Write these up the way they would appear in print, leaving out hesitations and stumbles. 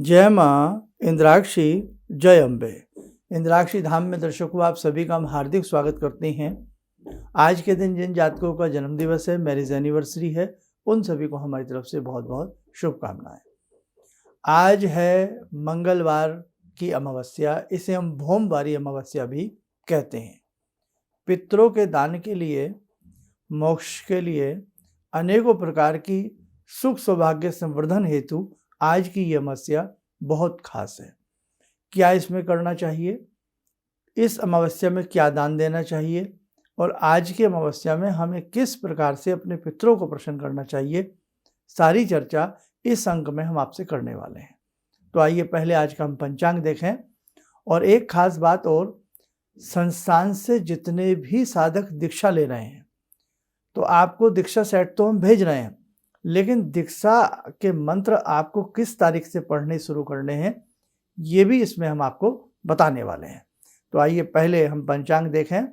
जय माँ इंद्राक्षी, जय अम्बे। इंद्राक्षी धाम में दर्शकों आप सभी का हम हार्दिक स्वागत करते हैं। आज के दिन जिन जातकों का जन्म दिवस है, मैरिज एनिवर्सरी है, उन सभी को हमारी तरफ से बहुत बहुत शुभकामनाएं। आज है मंगलवार की अमावस्या, इसे हम भोमवारी अमावस्या भी कहते हैं। पितरों के दान के लिए, मोक्ष के लिए, अनेकों प्रकार की सुख सौभाग्य संवर्धन हेतु आज की ये अमावस्या बहुत खास है। क्या इसमें करना चाहिए, इस अमावस्या में क्या दान देना चाहिए और आज की अमावस्या में हमें किस प्रकार से अपने पितरों को प्रसन्न करना चाहिए, सारी चर्चा इस अंक में हम आपसे करने वाले हैं। तो आइए पहले आज का हम पंचांग देखें। और एक खास बात और, संस्थान से जितने भी साधक दीक्षा ले रहे हैं तो आपको दीक्षा सेट तो हम भेज रहे हैं, लेकिन दीक्षा के मंत्र आपको किस तारीख से पढ़ने शुरू करने हैं ये भी इसमें हम आपको बताने वाले हैं। तो आइए पहले हम पंचांग देखें।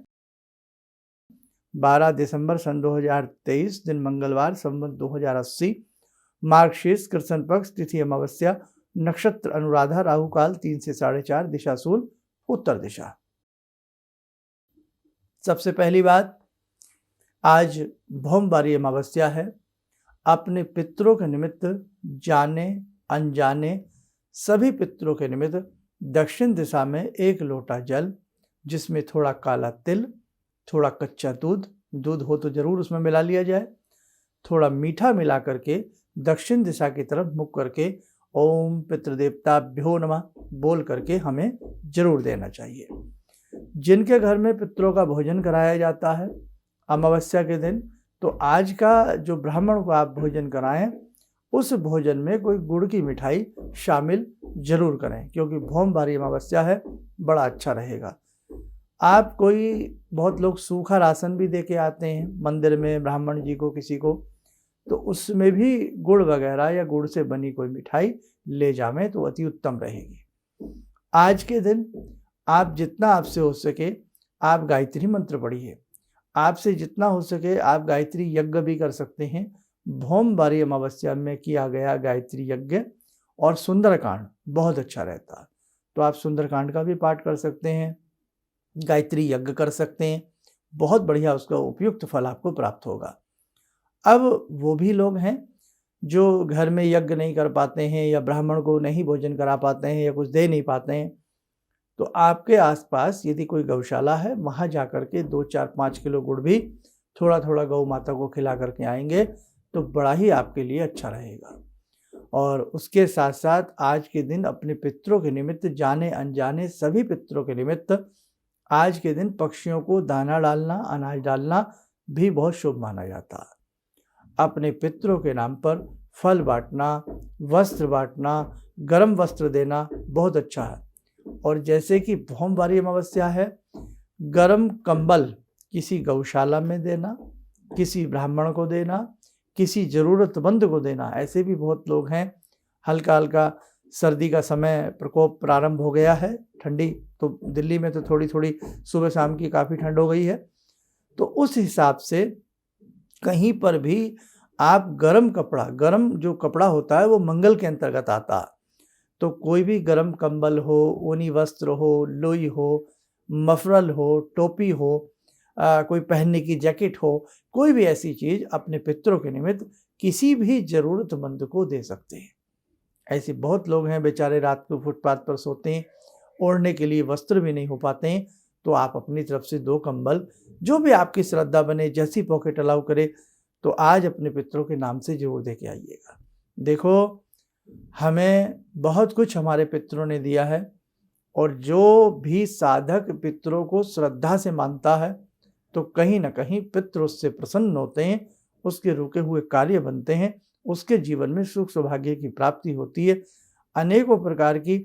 12 दिसंबर सन 2023, दिन मंगलवार, संवत 2080, मार्गशीर्ष कृष्ण पक्ष, तिथि अमावस्या, नक्षत्र अनुराधा, राहु काल 3 से 4:30, दिशा शूल उत्तर दिशा। सबसे पहली बात, आज भोमवारी अमावस्या है। अपने पितरों के निमित्त जाने अनजाने सभी पितरों के निमित्त दक्षिण दिशा में 1 लोटा जल, जिसमें थोड़ा काला तिल, थोड़ा कच्चा दूध हो तो जरूर उसमें मिला लिया जाए, थोड़ा मीठा मिला करके दक्षिण दिशा की तरफ मुख करके ओम पितृदेवताभ्यो नमः बोल करके हमें जरूर देना चाहिए। जिनके घर में पितरों का भोजन कराया जाता है अमावस्या के दिन, तो आज का जो ब्राह्मण को आप भोजन कराएं, उस भोजन में कोई गुड़ की मिठाई शामिल जरूर करें, क्योंकि भोमवारी अमावस्या है, बड़ा अच्छा रहेगा। आप बहुत लोग सूखा राशन भी दे के आते हैं मंदिर में ब्राह्मण जी को, किसी को, तो उसमें भी गुड़ वगैरह या गुड़ से बनी कोई मिठाई ले जावें तो अति उत्तम रहेगी। आज के दिन आप जितना आपसे हो सके आप गायत्री मंत्र पढ़िए। आपसे जितना हो सके आप गायत्री यज्ञ भी कर सकते हैं। भोमवारी अमावस्या में किया गया गायत्री यज्ञ और सुंदरकांड बहुत अच्छा रहता है, तो आप सुंदरकांड का भी पाठ कर सकते हैं, गायत्री यज्ञ कर सकते हैं, बहुत बढ़िया उसका उपयुक्त फल आपको प्राप्त होगा। अब वो भी लोग हैं जो घर में यज्ञ नहीं कर पाते हैं या ब्राह्मण को नहीं भोजन करा पाते हैं या कुछ दे नहीं पाते हैं, तो आपके आसपास यदि कोई गौशाला है, वहाँ जा कर के 2, 4, 5 किलो गुड़ भी थोड़ा थोड़ा गौ माता को खिला करके आएंगे तो बड़ा ही आपके लिए अच्छा रहेगा। और उसके साथ साथ आज के दिन अपने पितरों के निमित्त, जाने अनजाने सभी पितरों के निमित्त आज के दिन पक्षियों को दाना डालना, अनाज डालना भी बहुत शुभ माना जाता है। अपने पितरों के नाम पर फल बांटना, वस्त्र बांटना, गर्म वस्त्र देना बहुत अच्छा है। और जैसे कि भोमवारी अमावस्या है, गर्म कंबल किसी गौशाला में देना, किसी ब्राह्मण को देना, किसी ज़रूरतमंद को देना। ऐसे भी बहुत लोग हैं, हल्का हल्का सर्दी का समय प्रकोप प्रारंभ हो गया है, ठंडी तो दिल्ली में तो थोड़ी थोड़ी सुबह शाम की काफ़ी ठंड हो गई है, तो उस हिसाब से कहीं पर भी आप गर्म जो कपड़ा होता है वो मंगल के अंतर्गत आता है, तो कोई भी गर्म कंबल हो, ऊनी वस्त्र हो, लोई हो, मफरल हो, टोपी हो, कोई पहनने की जैकेट हो, कोई भी ऐसी चीज़ अपने पितरों के निमित्त किसी भी ज़रूरतमंद को दे सकते हैं। ऐसे बहुत लोग हैं बेचारे रात को फुटपाथ पर सोते हैं, ओढ़ने के लिए वस्त्र भी नहीं हो पाते हैं, तो आप अपनी तरफ से 2 कंबल, जो भी आपकी श्रद्धा बने, जैसी पॉकेट अलाउ करे, तो आज अपने पितरों के नाम से जरूर दे के आइएगा। देखो, हमें बहुत कुछ हमारे पितरों ने दिया है, और जो भी साधक पितरों को श्रद्धा से मानता है तो कहीं ना कहीं पितृ उससे प्रसन्न होते हैं, उसके रुके हुए कार्य बनते हैं, उसके जीवन में सुख सौभाग्य की प्राप्ति होती है। अनेकों प्रकार की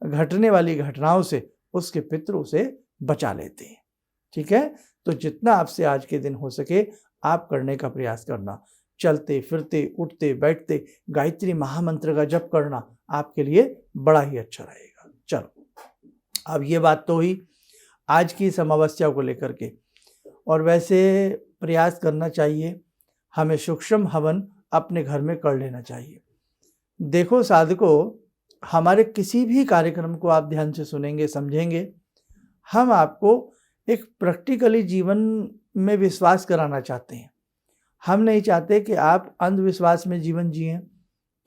घटने वाली घटनाओं से उसके पितृ उसे बचा लेते हैं। ठीक है, तो जितना आपसे आज के दिन हो सके आप करने का प्रयास करना। चलते फिरते उठते बैठते गायत्री महामंत्र का जप करना आपके लिए बड़ा ही अच्छा रहेगा। चलो, अब ये बात तो हुई आज की इस अमावस्या को लेकर के। और वैसे प्रयास करना चाहिए, हमें सूक्ष्म हवन अपने घर में कर लेना चाहिए। देखो साधकों, हमारे किसी भी कार्यक्रम को आप ध्यान से सुनेंगे, समझेंगे, हम आपको एक प्रैक्टिकली जीवन में विश्वास कराना चाहते हैं। हम नहीं चाहते कि आप अंधविश्वास में जीवन जिएं,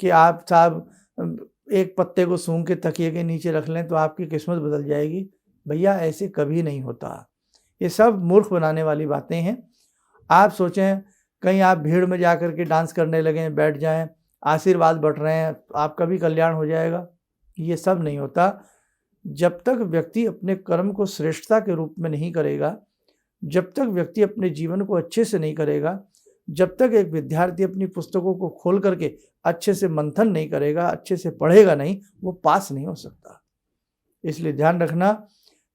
कि आप साहब एक पत्ते को सूंघ के तकिए के नीचे रख लें तो आपकी किस्मत बदल जाएगी। भैया ऐसे कभी नहीं होता। ये सब मूर्ख बनाने वाली बातें हैं। आप सोचें कहीं आप भीड़ में जा कर के डांस करने लगें, बैठ जाएं, आशीर्वाद बट रहे हैं, आपका भी कल्याण हो जाएगा। ये सब नहीं होता। जब तक व्यक्ति अपने कर्म को श्रेष्ठता के रूप में नहीं करेगा, जब तक व्यक्ति अपने जीवन को अच्छे से नहीं करेगा, जब तक एक विद्यार्थी अपनी पुस्तकों को खोल करके अच्छे से मंथन नहीं करेगा, अच्छे से पढ़ेगा नहीं, वो पास नहीं हो सकता। इसलिए ध्यान रखना,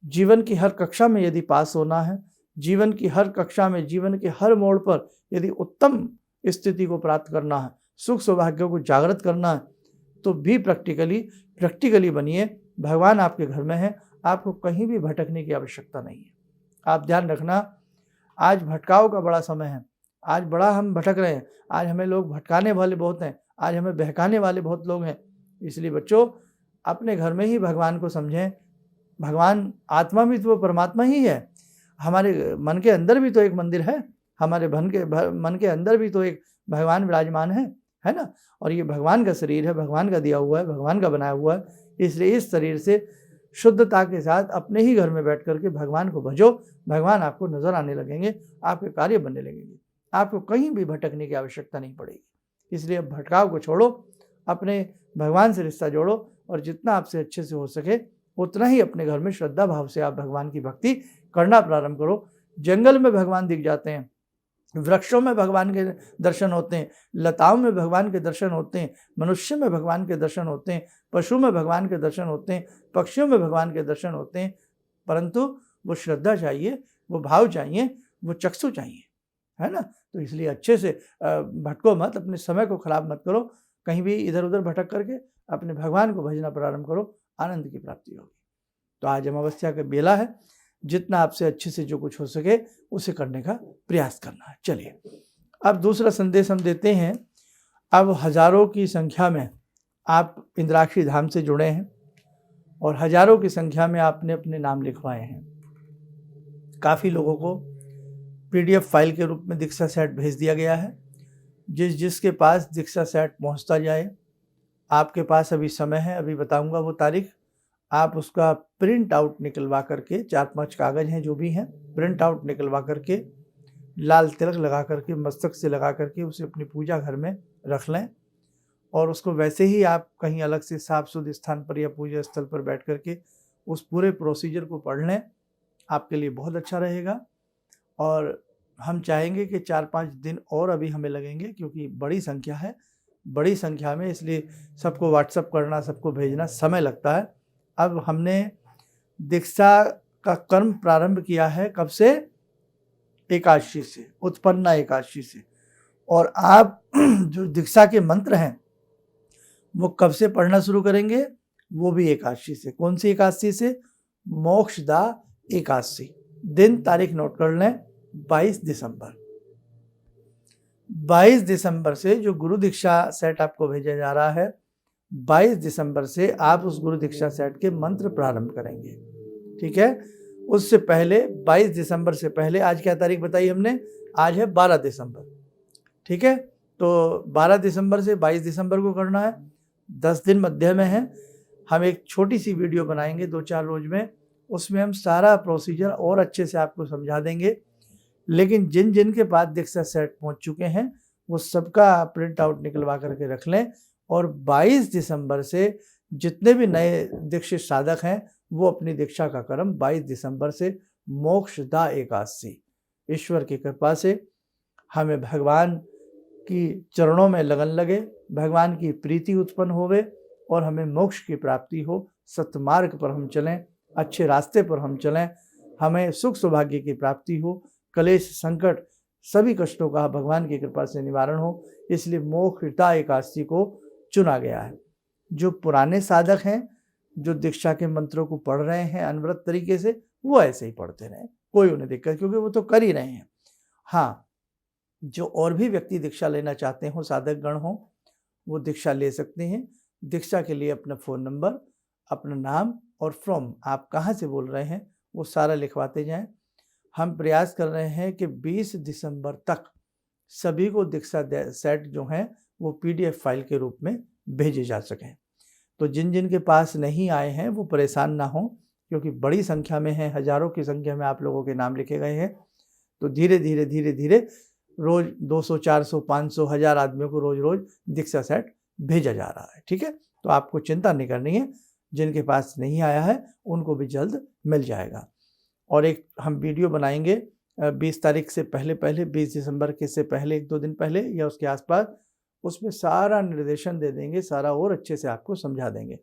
जीवन की हर कक्षा में यदि पास होना है, जीवन की हर कक्षा में, जीवन के हर मोड़ पर यदि उत्तम स्थिति को प्राप्त करना है, सुख सौभाग्य को जागृत करना है, तो भी प्रैक्टिकली बनिए। भगवान आपके घर में है, आपको कहीं भी भटकने की आवश्यकता नहीं है। आप ध्यान रखना, आज भटकाव का बड़ा समय है। आज बड़ा हम भटक रहे हैं। आज हमें लोग भटकाने वाले बहुत हैं, आज हमें बहकाने वाले बहुत लोग हैं। इसलिए बच्चों, अपने घर में ही भगवान को समझें। भगवान आत्मा भी तो परमात्मा ही है। हमारे मन के अंदर भी तो एक मंदिर है, हमारे मन के अंदर भी तो एक भगवान विराजमान है ना। और ये भगवान का शरीर है, भगवान का दिया हुआ है, भगवान का बनाया हुआ है। इसलिए इस शरीर से शुद्धता के साथ अपने ही घर में बैठ करके भगवान को भजो। भगवान आपको नजर आने लगेंगे, आपके कार्य बनने लगेंगे, आपको कहीं भी भटकने की आवश्यकता नहीं पड़ेगी। इसलिए अब भटकाव को छोड़ो, अपने भगवान से रिश्ता जोड़ो, और जितना आपसे अच्छे से हो सके उतना ही अपने घर में श्रद्धा भाव से आप भगवान की भक्ति करना प्रारंभ करो। जंगल में भगवान दिख जाते हैं, वृक्षों में भगवान के दर्शन होते हैं, लताओं में भगवान के दर्शन होते हैं, मनुष्य में भगवान के दर्शन होते हैं, पशु में भगवान के दर्शन होते हैं, पक्षियों में भगवान के दर्शन होते हैं। परंतु वो श्रद्धा चाहिए, वो भाव चाहिए, वो चक्षु चाहिए, है ना। तो इसलिए अच्छे से भटको मत, अपने समय को खराब मत करो, कहीं भी इधर उधर भटक करके अपने भगवान को भजना प्रारंभ करो, आनंद की प्राप्ति होगी। तो आज अमावस्या का बेला है, जितना आपसे अच्छे से जो कुछ हो सके उसे करने का प्रयास करना है। चलिए अब दूसरा संदेश हम देते हैं। अब हजारों की संख्या में आप इंद्राक्षी धाम से जुड़े हैं और हजारों की संख्या में आपने अपने नाम लिखवाए हैं। काफ़ी लोगों को PDF फाइल के रूप में दीक्षा सेट भेज दिया गया है। जिसके पास दीक्षा सेट पहुंचता जाए, आपके पास अभी समय है, अभी बताऊंगा वो तारीख, आप उसका प्रिंट आउट निकलवा करके, 4-5 कागज़ हैं जो भी हैं, प्रिंट आउट निकलवा करके लाल तिलक लगा करके, मस्तक से लगा करके उसे अपनी पूजा घर में रख लें। और उसको वैसे ही आप कहीं अलग से साफ सुथरे स्थान पर या पूजा स्थल पर बैठ करके उस पूरे प्रोसीजर को पढ़ लें, आपके लिए बहुत अच्छा रहेगा। और हम चाहेंगे कि 4-5 दिन और अभी हमें लगेंगे, क्योंकि बड़ी संख्या है, बड़ी संख्या में, इसलिए सबको व्हाट्सअप करना, सबको भेजना समय लगता है। अब हमने दीक्षा का कर्म प्रारंभ किया है कब से? एकादशी से, उत्पन्ना एकादशी से। और आप जो दीक्षा के मंत्र हैं वो कब से पढ़ना शुरू करेंगे? वो भी एकादशी से। कौन सी एकादशी से? मोक्षदा एकादशी। दिन तारीख नोट कर लें, 22 दिसंबर। 22 दिसंबर से जो गुरु दीक्षा सेट आपको भेजा जा रहा है, 22 दिसंबर से आप उस गुरु दीक्षा सेट के मंत्र प्रारंभ करेंगे। ठीक है। उससे पहले 22 दिसंबर से पहले, आज क्या तारीख बताई हमने? आज है 12 दिसंबर। ठीक है। तो 12 दिसंबर से 22 दिसंबर को करना है, 10 दिन मध्य में है। हम एक छोटी सी वीडियो बनाएंगे 2-4 रोज में, उसमें हम सारा प्रोसीजर और अच्छे से आपको समझा देंगे। लेकिन जिन जिन के पास दीक्षा सेट पहुंच चुके हैं वो सबका प्रिंट आउट निकलवा करके रख लें। और 22 दिसंबर से जितने भी नए दीक्षित साधक हैं वो अपनी दीक्षा का कर्म 22 दिसंबर से मोक्षदा एकादशी, ईश्वर की कृपा से हमें भगवान की चरणों में लगन लगे, भगवान की प्रीति उत्पन्न होवे और हमें मोक्ष की प्राप्ति हो, सत्मार्ग पर हम चलें, अच्छे रास्ते पर हम चलें, हमें सुख सौभाग्य की प्राप्ति हो, कलेश संकट सभी कष्टों का भगवान की कृपा से निवारण हो। इसलिए मोक्षदा एकादशी को चुना गया है। जो पुराने साधक हैं, जो दीक्षा के मंत्रों को पढ़ रहे हैं अनवरत तरीके से, वो ऐसे ही पढ़ते रहें, कोई उन्हें दिक्कत, क्योंकि वो तो कर ही रहे हैं। हाँ, जो और भी व्यक्ति दीक्षा लेना चाहते हो, साधक गण हो, वो दीक्षा ले सकते हैं। दीक्षा के लिए अपना फ़ोन नंबर, अपना नाम और फ्रॉम आप कहाँ से बोल रहे हैं वो सारा लिखवाते जाएं। हम प्रयास कर रहे हैं कि 20 दिसंबर तक सभी को दीक्षा सेट जो हैं वो PDF फाइल के रूप में भेजे जा सकें। तो जिन जिन के पास नहीं आए हैं वो परेशान ना हों, क्योंकि बड़ी संख्या में है, हज़ारों की संख्या में आप लोगों के नाम लिखे गए हैं। तो धीरे धीरे रोज़ 200, 400, 500, 1000 आदमियों को रोज़ दीक्षा सेट भेजा जा रहा है। ठीक है, तो आपको चिंता नहीं करनी है, जिनके पास नहीं आया है उनको भी जल्द मिल जाएगा। और एक हम वीडियो बनाएंगे 20 तारीख से पहले 20 दिसंबर के से पहले 1-2 दिन पहले या उसके आसपास, उसमें सारा निर्देशन दे देंगे, सारा और अच्छे से आपको समझा देंगे।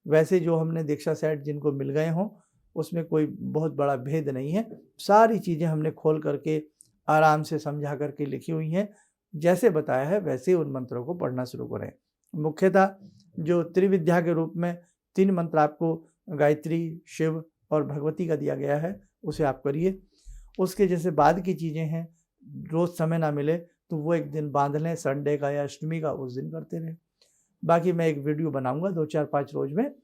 वैसे जो हमने दीक्षा सेट जिनको मिल गए हों उसमें कोई बहुत बड़ा भेद नहीं है, सारी चीज़ें हमने खोल करके आराम से समझा करके लिखी हुई हैं। जैसे बताया है वैसे ही उन मंत्रों को पढ़ना शुरू करें। मुख्यतः जो त्रिविद्या के रूप में 3 मंत्र आपको गायत्री, शिव और भगवती का दिया गया है उसे आप करिए। उसके जैसे बाद की चीज़ें हैं, रोज़ समय ना मिले तो वो एक दिन बांध लें, संडे का या अष्टमी का, उस दिन करते रहें। बाकी मैं एक वीडियो बनाऊंगा 2, 4, 5 रोज में,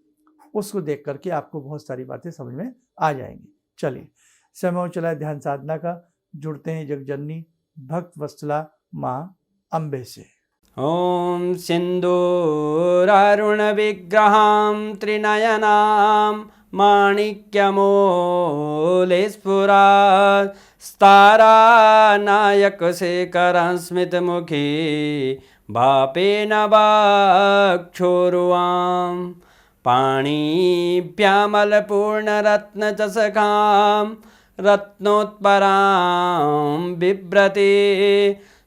उसको देख करके आपको बहुत सारी बातें समझ में आ जाएंगी। चलिए, समय हो चला ध्यान साधना का। जुड़ते हैं जगजननी भक्त वत्सला माँ अम्बे से। ॐ सिन्दूरारुणविग्रहां त्रिनयनां माणिक्यमूलस्फुरात् स्तारानायकशेखरं स्मितमुखी भापेन वक्षोरुवां पाणिभ्यामलपूर्णरत्नचषकां रत्नोत्परां बिभ्रति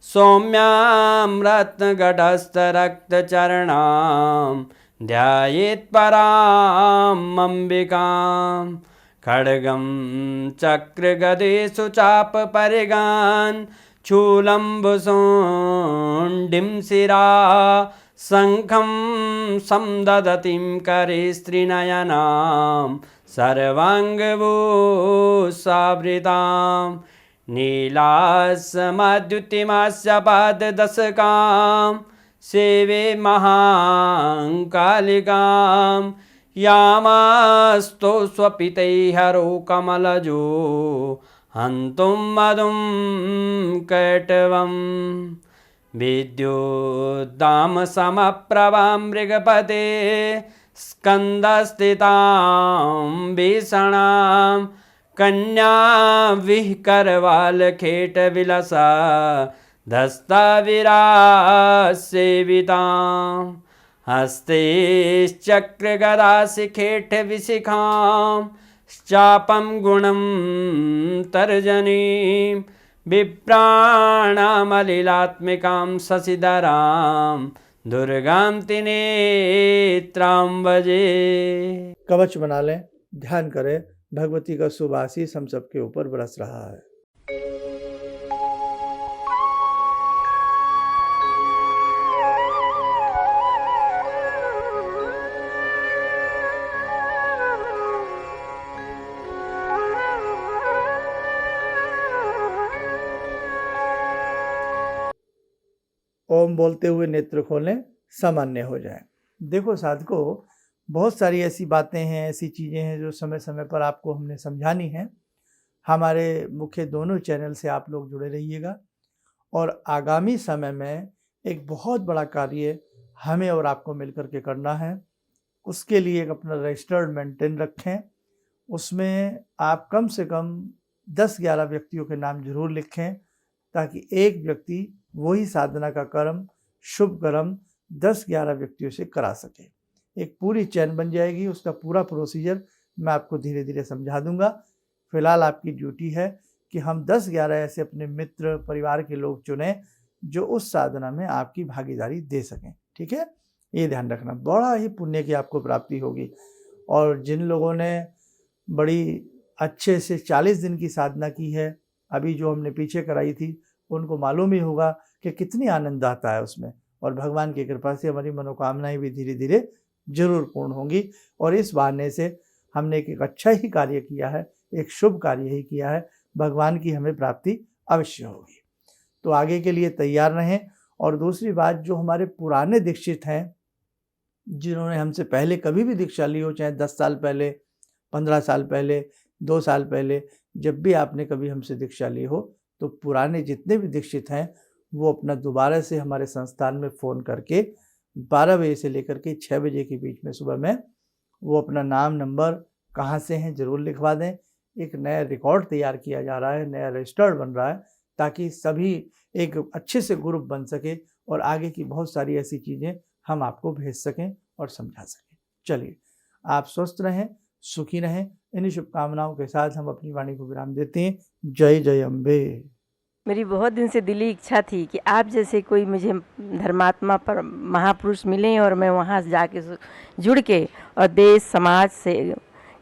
सौम्यां रत्नघटस्थरक्तचरणां ध्यायेत्परामम्बिकां खड्गं चक्रगदेषु चापपरिगान् शूलम्बुशोण्डिं शिरा शङ्खं संदधतीं करे स्त्रीनयनां सर्वाङ्गभूषावृतां नीलास्मद्युतिमास्य पाददशकां सेवे महाकालिकां यामास्तो स्वपितैहरो कमलजो हन्तुं मधुं कैटवम् विद्युद्दामसमप्रभां मृगपते स्कन्दस्थितां भीषणां कन्या विहकरवालखेटविलसा धस्ताविरासेवितां हस्तैश्चक्रगदाशिखेटविशिखां चापं गुणं तर्जनीं विप्राणामलिलात्मिकां शशिधरां दुर्गां त्रिनेत्रां भजे। कवच बना लें, ध्यान करें, भगवती का शुभ आशीष हम सबके ऊपर बरस रहा है। ओम बोलते हुए नेत्र खोलें, सामान्य हो जाएं। देखो साधकों, बहुत सारी ऐसी बातें हैं, ऐसी चीज़ें हैं जो समय समय पर आपको हमने समझानी है। हमारे मुख्य दोनों चैनल से आप लोग जुड़े रहिएगा और आगामी समय में एक बहुत बड़ा कार्य हमें और आपको मिलकर के करना है। उसके लिए एक अपना रजिस्टर्ड मेंटेन रखें, उसमें आप कम से कम 10-11 व्यक्तियों के नाम जरूर लिखें, ताकि एक व्यक्ति वही साधना का कर्म, शुभ कर्म 10-11 व्यक्तियों से करा सके। एक पूरी चैन बन जाएगी, उसका पूरा प्रोसीजर मैं आपको धीरे धीरे समझा दूंगा। फिलहाल आपकी ड्यूटी है कि हम 10-11 ऐसे अपने मित्र, परिवार के लोग चुनें जो उस साधना में आपकी भागीदारी दे सकें। ठीक है, ये ध्यान रखना, बड़ा ही पुण्य की आपको प्राप्ति होगी। और जिन लोगों ने बड़ी अच्छे से 40 दिन की साधना की है, अभी जो हमने पीछे कराई थी, उनको मालूम ही होगा कि कितनी आनंद आता है उसमें। और भगवान की कृपा से हमारी मनोकामनाएं भी धीरे धीरे जरूर पूर्ण होंगी। और इस बहाने से हमने एक अच्छा ही कार्य किया है, एक शुभ कार्य ही किया है, भगवान की हमें प्राप्ति अवश्य होगी। तो आगे के लिए तैयार रहें। और दूसरी बात, जो हमारे पुराने दीक्षित हैं, जिन्होंने हमसे पहले कभी भी दीक्षा ली हो, चाहे 10 साल पहले, 15 साल पहले, 2 साल पहले, जब भी आपने कभी हमसे दीक्षा ली हो, तो पुराने जितने भी दीक्षित हैं वो अपना दोबारा से हमारे संस्थान में फ़ोन करके 12 बजे से लेकर के 6 बजे के बीच में सुबह में वो अपना नाम, नंबर, कहाँ से हैं ज़रूर लिखवा दें। एक नया रिकॉर्ड तैयार किया जा रहा है, नया रजिस्टर्ड बन रहा है, ताकि सभी एक अच्छे से ग्रुप बन सके और आगे की बहुत सारी ऐसी चीज़ें हम आपको भेज सकें और समझा सकें। चलिए, आप स्वस्थ रहें, सुखी रहें। इन्हीं शुभकामनाओं के साथ हम अपनी वाणी को विराम देते हैं। जय जय अम्बे। मेरी बहुत दिन से दिली इच्छा थी कि आप जैसे कोई मुझे धर्मात्मा पर महापुरुष मिलें और मैं वहाँ जाके जुड़ के और देश समाज से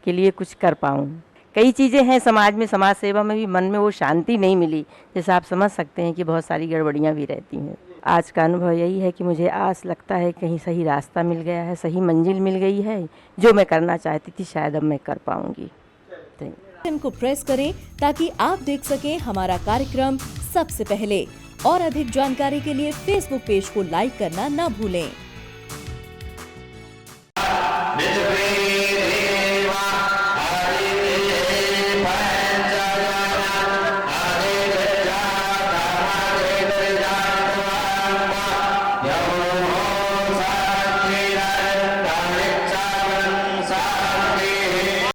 के लिए कुछ कर पाऊँ। कई चीज़ें हैं समाज में, समाज सेवा में भी मन में वो शांति नहीं मिली, जैसे आप समझ सकते हैं कि बहुत सारी गड़बड़ियाँ भी रहती हैं। आज का अनुभव यही है कि मुझे आस लगता है कहीं सही रास्ता मिल गया है, सही मंजिल मिल गई है। जो मैं करना चाहती थी शायद अब मैं कर पाऊँगी। को प्रेस करें ताकि आप देख सकें हमारा कार्यक्रम सबसे पहले, और अधिक जानकारी के लिए फेसबुक पेज को लाइक करना ना भूलें।